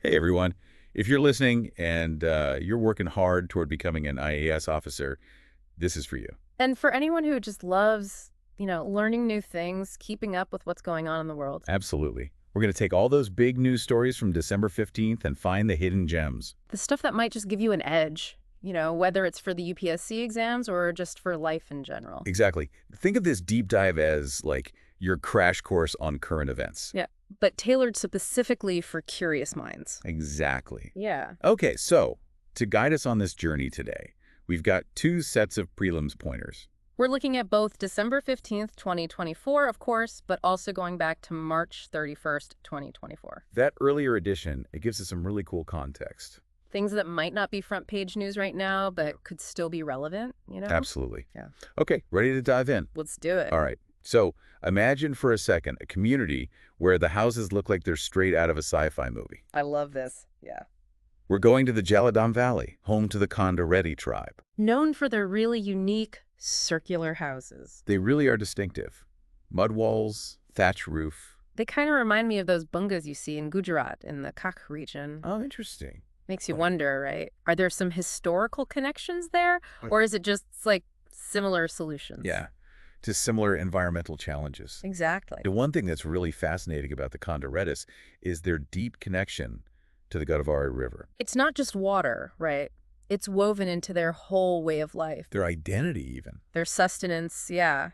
Hey, everyone. If you're listening and you're working hard toward becoming an IAS officer, this is for you. And for anyone who just loves, learning new things, keeping up with what's going on in the world. Absolutely. We're going to take all those big news stories from December 15th and find the hidden gems. The stuff that might just give you an edge, whether it's for the UPSC exams or just for life in general. Exactly. Think of this deep dive as like your crash course on current events. Yeah, but tailored specifically for curious minds. Exactly. Yeah. Okay, so to guide us on this journey today, we've got two sets of prelims pointers. We're looking at both December 15th, 2024, of course, but also going back to March 31st, 2024. That earlier edition, it gives us some really cool context. Things that might not be front page news right now, but could still be relevant, Absolutely. Yeah. Okay, ready to dive in? Let's do it. All right. So imagine for a second a community where the houses look like they're straight out of a sci-fi movie. I love this. Yeah. We're going to the Jaladam Valley, home to the Konda Reddi tribe. Known for their really unique circular houses. They really are distinctive. Mud walls, thatch roof. They kind of remind me of those bungas you see in Gujarat in the Kach region. Oh, interesting. Makes you wonder, right? Are there some historical connections there? Or is it just like similar solutions? Yeah, to similar environmental challenges. Exactly. The one thing that's really fascinating about the Konda Reddis is their deep connection to the Godavari River. It's not just water, right? It's woven into their whole way of life. Their identity, even. Their sustenance, yeah.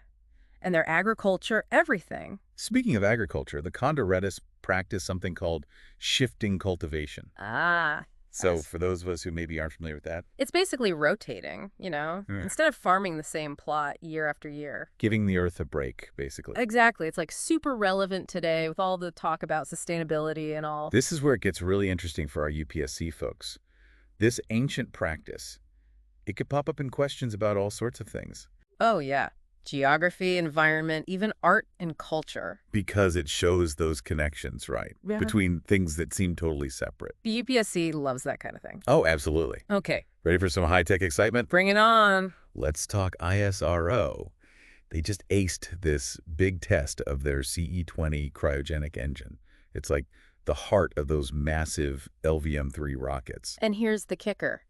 And their agriculture, everything. Speaking of agriculture, the Konda Reddis practice something called shifting cultivation. Ah. So Yes. for those of us who maybe aren't familiar with that, It's basically rotating, Yeah. instead of farming the same plot year after year. giving the earth a break, basically. Exactly. It's like super relevant today with all the talk about sustainability and all. This is where it gets really interesting for our UPSC folks. This ancient practice, it could pop up in questions about all sorts of things Oh, yeah. Geography, environment, even art and culture. because it shows those connections, right, Yeah. between things that seem totally separate. The UPSC loves that kind of thing. Oh, absolutely. Okay, Ready for some high-tech excitement? bring it on. Let's talk ISRO. They just aced this big test of their CE-20 cryogenic engine. It's like the heart of those massive LVM-3 rockets. And here's the kicker.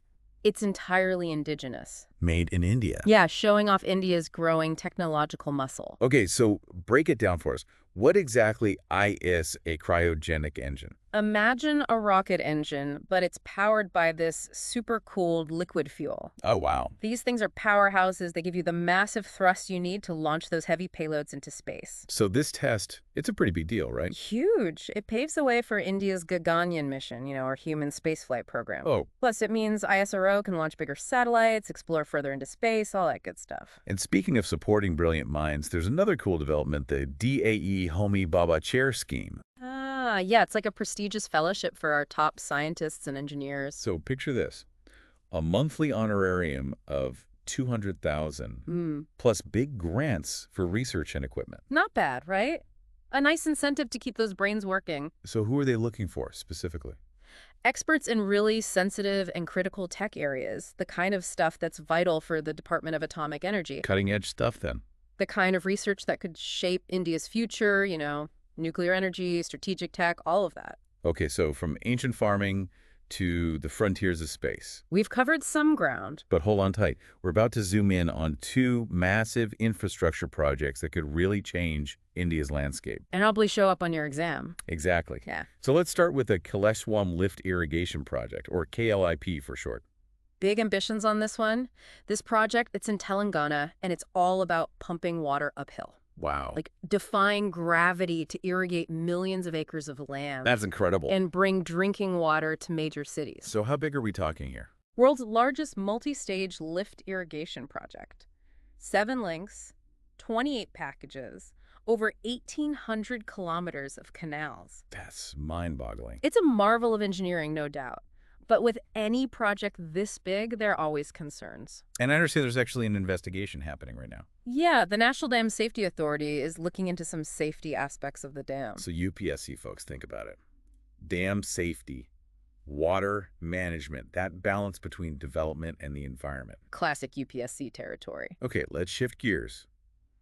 It's entirely indigenous. Made in India. Yeah, showing off India's growing technological muscle. Okay, so break it down for us. What exactly is a cryogenic engine? Imagine a rocket engine, but it's powered by this super-cooled liquid fuel. Oh, wow. These things are powerhouses. They give you the massive thrust you need to launch those heavy payloads into space. So this test, it's a pretty big deal, right? Huge. It paves the way for India's Gaganyaan mission, our human spaceflight program. Oh, Plus, it means ISRO can launch bigger satellites, explore further into space, all that good stuff. and speaking of supporting brilliant minds, there's another cool development, the DAE-Homi Bhabha Chair Scheme. Ah, yeah, it's like a prestigious fellowship for our top scientists and engineers. So picture this, a monthly honorarium of $200,000 plus big grants for research and equipment. Not bad, right? A nice incentive to keep those brains working. So who are they looking for specifically? Experts in really sensitive and critical tech areas, the kind of stuff that's vital for the Department of Atomic Energy. Cutting edge stuff then. The kind of research that could shape India's future, nuclear energy, strategic tech, all of that. Okay, so from ancient farming to the frontiers of space. We've covered some ground. But hold on tight. We're about to zoom in on two massive infrastructure projects that could really change India's landscape. And probably show up on your exam. Exactly. Yeah. So let's start with the Kaleshwaram Lift Irrigation Project, or KLIP for short. Big ambitions on this one. This project, it's in Telangana, and it's all about pumping water uphill. Wow. Like defying gravity to irrigate millions of acres of land. That's incredible. And bring drinking water to major cities. So how big are we talking here? World's largest multi-stage lift irrigation project. 7 links, 28 packages, over 1,800 kilometers of canals. That's mind-boggling. It's a marvel of engineering, no doubt. But with any project this big, there are always concerns. And I understand there's actually an investigation happening right now. Yeah, the National Dam Safety Authority is looking into some safety aspects of the dam. So UPSC folks, think about it. Dam safety, water management, that balance between development and the environment. Classic UPSC territory. Okay, let's shift gears.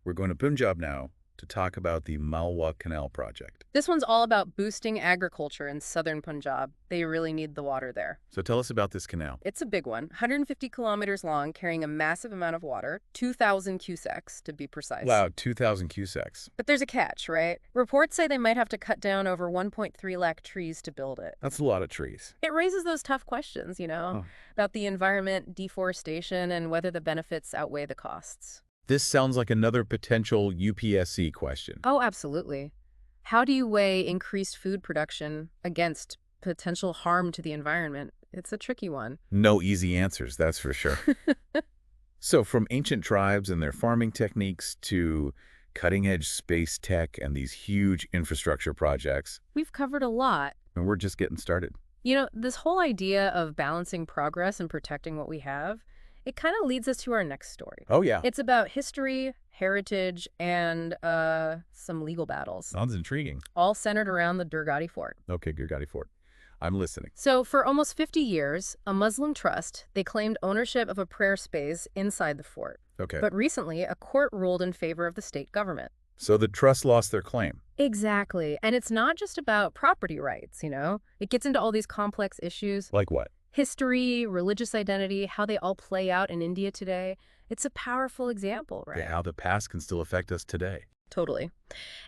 We're going to Punjab now, to talk about the Malwa Canal Project. This one's all about boosting agriculture in southern Punjab. They really need the water there. So tell us about this canal. It's a big one, 150 kilometers long, carrying a massive amount of water, 2,000 cusecs to be precise. Wow, 2,000 cusecs. But there's a catch, right? Reports say they might have to cut down over 1.3 lakh trees to build it. That's a lot of trees. It raises those tough questions, about the environment, deforestation, and whether the benefits outweigh the costs. This sounds like another potential UPSC question. Oh, absolutely. How do you weigh increased food production against potential harm to the environment? It's a tricky one. No easy answers, that's for sure. So from ancient tribes and their farming techniques to cutting-edge space tech and these huge infrastructure projects, We've covered a lot. and we're just getting started. This whole idea of balancing progress and protecting what we have, it kind of leads us to our next story. Oh, yeah. It's about history, heritage, and some legal battles, Sounds intriguing. all centered around the Durgadi Fort. Okay, Durgadi Fort. I'm listening. So for almost 50 years, a Muslim trust, they claimed ownership of a prayer space inside the fort. Okay. But recently, a court ruled in favor of the state government. So the trust lost their claim. Exactly. And it's not just about property rights, It gets into all these complex issues. Like what? History, religious identity, how they all play out in India today. It's a powerful example, right? Okay, how the past can still affect us today. Totally.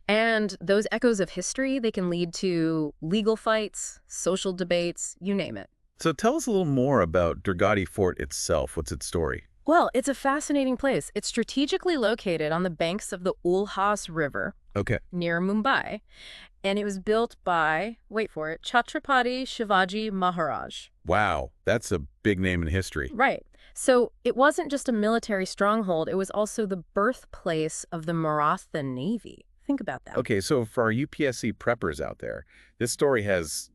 And those echoes of history, they can lead to legal fights, social debates, you name it. So tell us a little more about Durgadi Fort itself. What's its story? Well, it's a fascinating place. It's strategically located on the banks of the Ulhas River Okay. near Mumbai, and it was built by, wait for it, Chhatrapati Shivaji Maharaj. Wow, that's a big name in history. Right. So it wasn't just a military stronghold, it was also the birthplace of the Maratha Navy. Think about that. Okay, so for our UPSC preppers out there, this story has,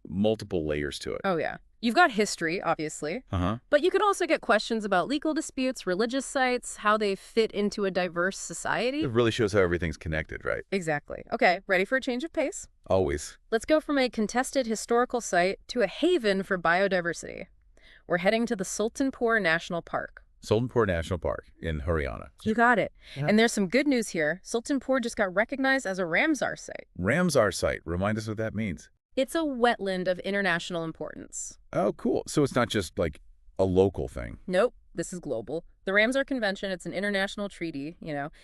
multiple layers to it. Oh, yeah. You've got history, obviously, Uh-huh. but you could also get questions about legal disputes, religious sites, how they fit into a diverse society. It really shows how everything's connected, right? Exactly. Okay, ready for a change of pace? Always. Let's go from a contested historical site to a haven for biodiversity. We're heading to the Sultanpur National Park. Sultanpur National Park in Haryana. You got it. Yeah. And there's some good news here. Sultanpur just got recognized as a Ramsar site. Ramsar site. Remind us what that means. It's a wetland of international importance. Oh, cool. So it's not just, a local thing. Nope, this is global. The Ramsar Convention, it's an international treaty,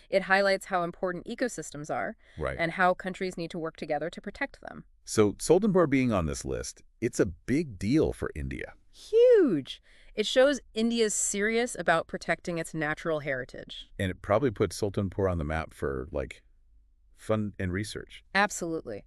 It highlights how important ecosystems are Right. and how countries need to work together to protect them. So Sultanpur being on this list, it's a big deal for India. Huge! It shows India's serious about protecting its natural heritage. And it probably puts Sultanpur on the map for, fun and research. Absolutely.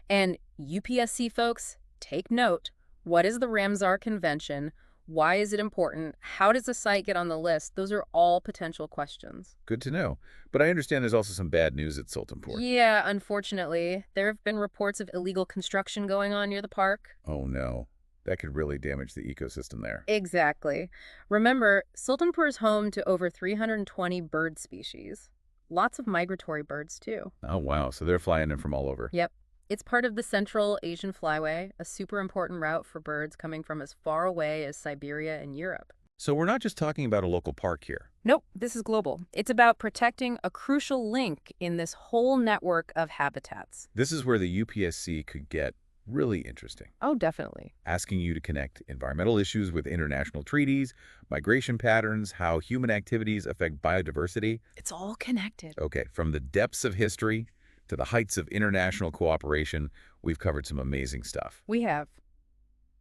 And UPSC folks, take note. What is the Ramsar Convention? Why is it important? How does the site get on the list? Those are all potential questions. Good to know. But I understand there's also some bad news at Sultanpur. Yeah, unfortunately. There have been reports of illegal construction going on near the park. Oh, no. That could really damage the ecosystem there. Exactly. Remember, Sultanpur is home to over 320 bird species. Lots of migratory birds, too. Oh, wow. So they're flying in from all over. Yep. It's part of the Central Asian Flyway, a super important route for birds coming from as far away as Siberia and Europe. So we're not just talking about a local park here. Nope, this is global. It's about protecting a crucial link in this whole network of habitats. This is where the UPSC could get really interesting. Oh, definitely. Asking you to connect environmental issues with international treaties, migration patterns, how human activities affect biodiversity. It's all connected. Okay, from the depths of history to the heights of international cooperation, we've covered some amazing stuff. We have.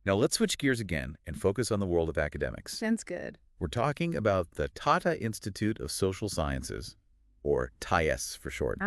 Now let's switch gears again and focus on the world of academics. Sounds good. We're talking about the Tata Institute of Social Sciences, or TIES for short.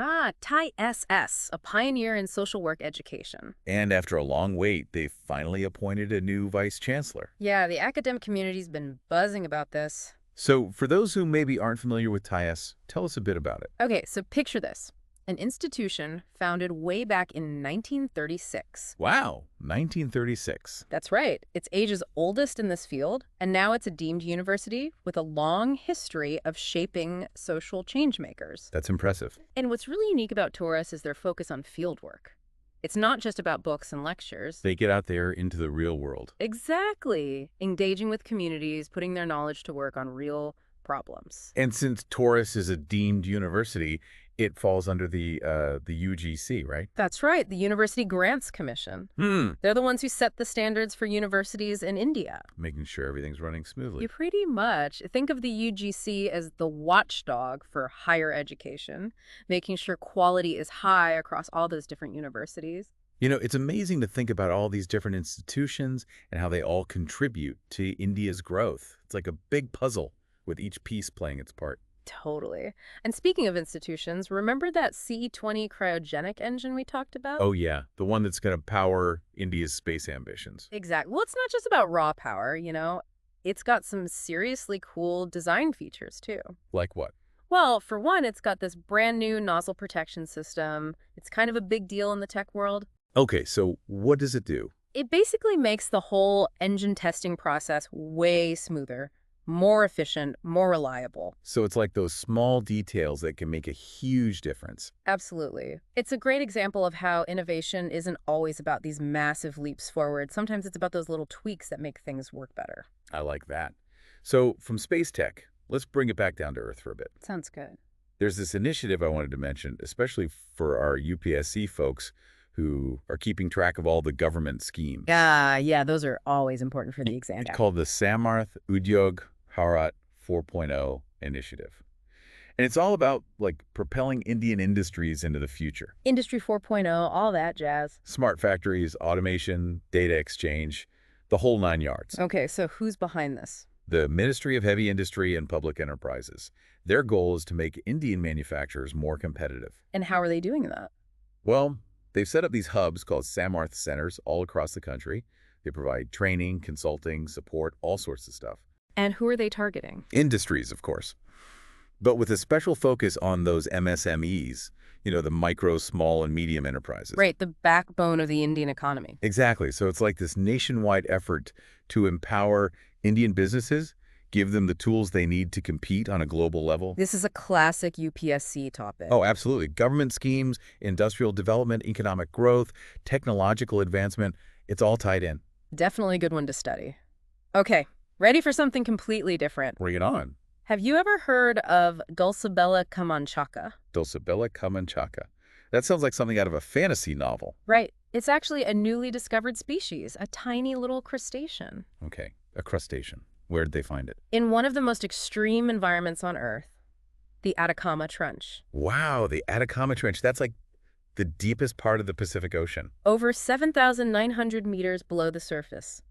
TISS, a pioneer in social work education. And after a long wait, they finally appointed a new vice chancellor. Yeah, the academic community's been buzzing about this. So for those who maybe aren't familiar with TIES, tell us a bit about it. Okay, so picture this. An institution founded way back in 1936. Wow, 1936. That's right. It's Asia's oldest in this field, and now it's a deemed university with a long history of shaping social changemakers. That's impressive. And what's really unique about Taurus is their focus on fieldwork. It's not just about books and lectures. They get out there into the real world. Exactly. Engaging with communities, putting their knowledge to work on real problems. And since Taurus is a deemed university, It falls under the UGC, right? That's right, the University Grants Commission. They're the ones who set the standards for universities in India. Making sure everything's running smoothly. You pretty much think of the UGC as the watchdog for higher education, making sure quality is high across all those different universities. You know, it's amazing to think about all these different institutions and how they all contribute to India's growth. It's like a big puzzle with each piece playing its part. Totally. And speaking of institutions, remember that C-20 cryogenic engine we talked about? Oh, yeah. The one that's going to power India's space ambitions. Exactly. Well, it's not just about raw power, It's got some seriously cool design features, too. Like what? Well, for one, it's got this brand new nozzle protection system. It's kind of a big deal in the tech world. Okay, so what does it do? It basically makes the whole engine testing process way smoother, more efficient, more reliable. So it's like those small details that can make a huge difference. Absolutely. It's a great example of how innovation isn't always about these massive leaps forward. Sometimes it's about those little tweaks that make things work better. I like that. So from space tech, let's bring it back down to Earth for a bit. Sounds good. There's this initiative I wanted to mention, especially for our UPSC folks who are keeping track of all the government schemes. Yeah, those are always important for the exam. It's called the SAMARTH Udyog Bharat 4.0 initiative. And it's all about, like, propelling Indian industries into the future. Industry 4.0, all that jazz. Smart factories, automation, data exchange, the whole 9 yards. Okay, so who's behind this? The Ministry of Heavy Industry and Public Enterprises. Their goal is to make Indian manufacturers more competitive. And how are they doing that? Well, they've set up these hubs called SAMARTH centers all across the country. They provide training, consulting, support, all sorts of stuff. And who are they targeting? Industries, of course. But with a special focus on those MSMEs, the micro, small, and medium enterprises. Right, the backbone of the Indian economy. Exactly. So it's like this nationwide effort to empower Indian businesses, give them the tools they need to compete on a global level. This is a classic UPSC topic. Oh, absolutely. Government schemes, industrial development, economic growth, technological advancement, it's all tied in. Definitely a good one to study. Okay, ready for something completely different. Bring it on. Have you ever heard of Dulcibella camanchaca? Dulcibella camanchaca. That sounds like something out of a fantasy novel. Right. It's actually a newly discovered species, a tiny little crustacean. Okay, a crustacean. Where did they find it? In one of the most extreme environments on Earth, the Atacama Trench. Wow, the Atacama Trench. That's like the deepest part of the Pacific Ocean. Over 7,900 meters below the surface.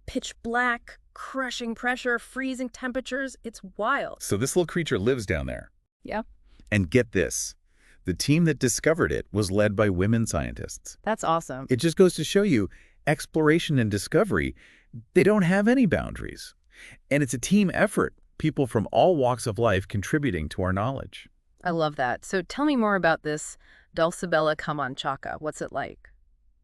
Pitch black, crushing pressure, freezing temperatures. It's wild. So this little creature lives down there. Yeah. And get this. The team that discovered it was led by women scientists. That's awesome. It just goes to show you, exploration and discovery, they don't have any boundaries. And it's a team effort, people from all walks of life contributing to our knowledge. I love that. So tell me more about this Dulcibella camanchaca. What's it like?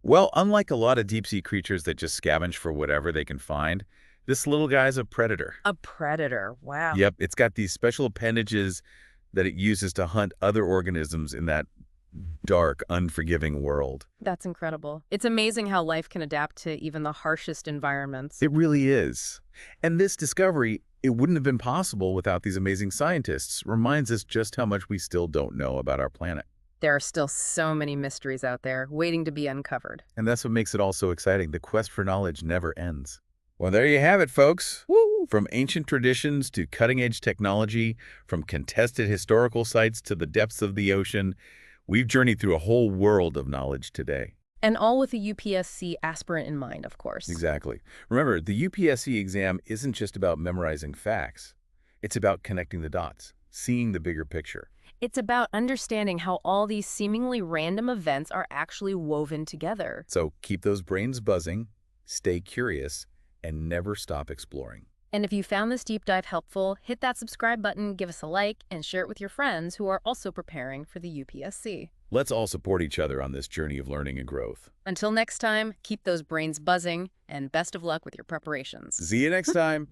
Well, unlike a lot of deep-sea creatures that just scavenge for whatever they can find, this little guy's a predator. A predator. Wow. Yep, it's got these special appendages that it uses to hunt other organisms in that dark, unforgiving world. That's incredible. It's amazing how life can adapt to even the harshest environments. It really is. And this discovery, it wouldn't have been possible without these amazing scientists. Reminds us just how much we still don't know about our planet. There are still so many mysteries out there waiting to be uncovered. And that's what makes it all so exciting. The quest for knowledge never ends. Well, there you have it, folks. Woo! From ancient traditions to cutting-edge technology, from contested historical sites to the depths of the ocean, we've journeyed through a whole world of knowledge today. And all with a UPSC aspirant in mind, of course. Exactly. Remember, the UPSC exam isn't just about memorizing facts. It's about connecting the dots, seeing the bigger picture. It's about understanding how all these seemingly random events are actually woven together. So keep those brains buzzing, stay curious, and never stop exploring. And if you found this deep dive helpful, hit that subscribe button, give us a like, and share it with your friends who are also preparing for the UPSC. Let's all support each other on this journey of learning and growth. Until next time, keep those brains buzzing, and best of luck with your preparations. See you next time.